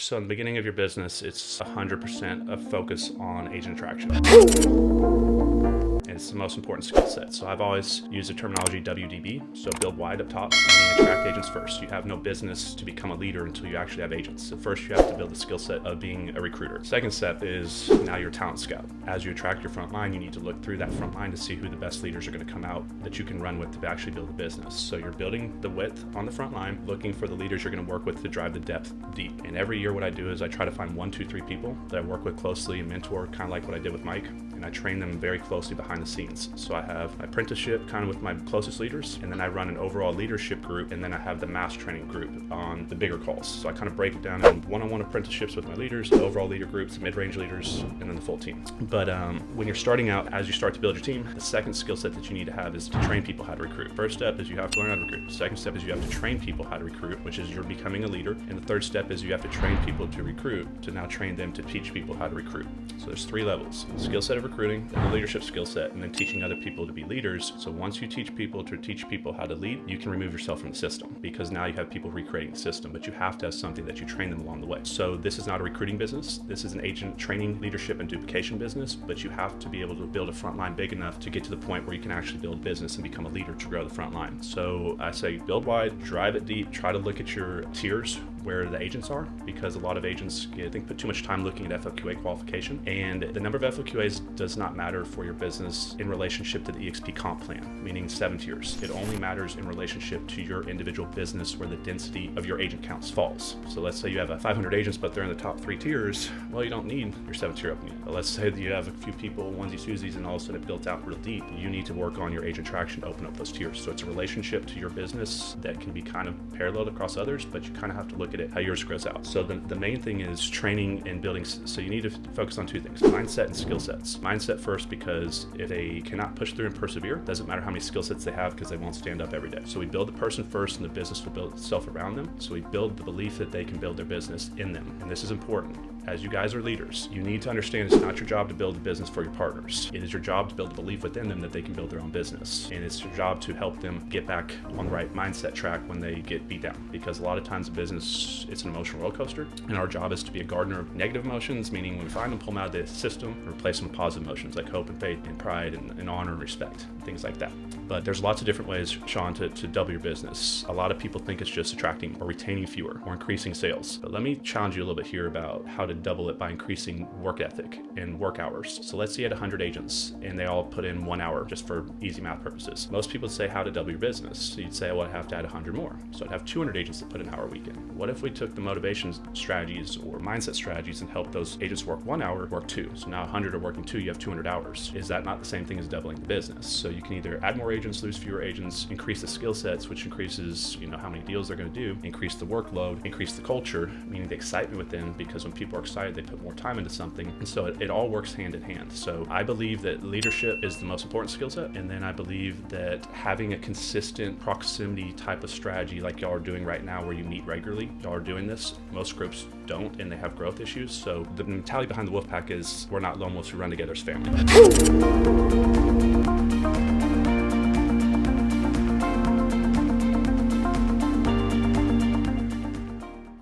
So in the beginning of your business, it's 100% a focus on agent attraction. It's the most important skill set. So I've always used the terminology WDB, so build wide up top, meaning attract agents first. You have no business to become a leader until you actually have agents. So first you have to build the skill set of being a recruiter. Second step is now you're a talent scout. As you attract your front line, you need to look through that front line to see who the best leaders are going to come out that you can run with to actually build a business. So you're building the width on the front line, looking for the leaders you're going to work with to drive the depth deep. And every year what I do is I try to find 1, 2, 3 people that I work with closely and mentor, kind of like what I did with Mike. And I train them very closely behind the scenes. So I have my apprenticeship kind of with my closest leaders, and then I run an overall leadership group, and then I have the mass training group on the bigger calls. So I kind of break it down in one-on-one apprenticeships with my leaders, the overall leader groups, mid-range leaders, and then the full team. But when you're starting out, as you start to build your team, the second skill set that you need to have is to train people how to recruit. First step is you have to learn how to recruit. The second step is you have to train people how to recruit, which is you're becoming a leader. And the third step is you have to train people to recruit, to now train them to teach people how to recruit. So there's 3 levels: the skill set of recruiting, the leadership skill set, and then teaching other people to be leaders. So once you teach people how to lead, you can remove yourself from the system, because now you have people recreating the system, but you have to have something that you train them along the way. So this is not a recruiting business. This is an agent training, leadership, and duplication business, but you have to be able to build a front line big enough to get to the point where you can actually build business and become a leader to grow the front line. So I say build wide, drive it deep, try to look at your tiers where the agents are, because a lot of agents, I think, put too much time looking at FLQA qualification, and the number of FLQAs does not matter for your business in relationship to the EXP comp plan, meaning 7 tiers. It only matters in relationship to your individual business where the density of your agent counts falls. So let's say you have 500 agents, but they're in the top 3 tiers. Well, you don't need your 7th tier opening. But let's say that you have a few people, onesies, twosies, and all of a sudden it built out real deep. You need to work on your agent traction to open up those tiers. So it's a relationship to your business that can be kind of paralleled across others, but you kind of have to look at it how yours grows out. So the main thing is training and building. So you need to focus on 2 things: mindset and skill sets. Mindset first, because if they cannot push through and persevere, doesn't matter how many skill sets they have, because they won't stand up every day. So we build the person first, and the business will build itself around them. So we build the belief that they can build their business in them. And this is important. As you guys are leaders, you need to understand it's not your job to build a business for your partners. It is your job to build a belief within them that they can build their own business. And it's your job to help them get back on the right mindset track when they get beat down. Because a lot of times in business, it's an emotional roller coaster. And our job is to be a gardener of negative emotions, meaning when we find them, pull them out of the system, and replace them with positive emotions like hope and faith and pride and honor and respect, and things like that. But there's lots of different ways, Sean, to double your business. A lot of people think it's just attracting or retaining fewer or increasing sales. But let me challenge you a little bit here about how to double it by increasing work ethic and work hours. So let's say you had 100 agents and they all put in 1 hour, just for easy math purposes. Most people say how to double your business. So you'd say, well, I have to add 100 more. So I'd have 200 agents that put an hour a weekend. What if we took the motivation strategies or mindset strategies and helped those agents work 1 hour, work 2? So now 100 are working 2, you have 200 hours. Is that not the same thing as doubling the business? So you can either add more agents, lose fewer agents, increase the skill sets, which increases, how many deals they're going to do, increase the workload, increase the culture, meaning the excitement within, because when people are excited, they put more time into something. And so it all works hand in hand. So I believe that leadership is the most important skill set. And then I believe that having a consistent proximity type of strategy like y'all are doing right now, where you meet regularly, y'all are doing this. Most groups don't, and they have growth issues. So the mentality behind the Wolfpack is we're not lone wolves who run together as family.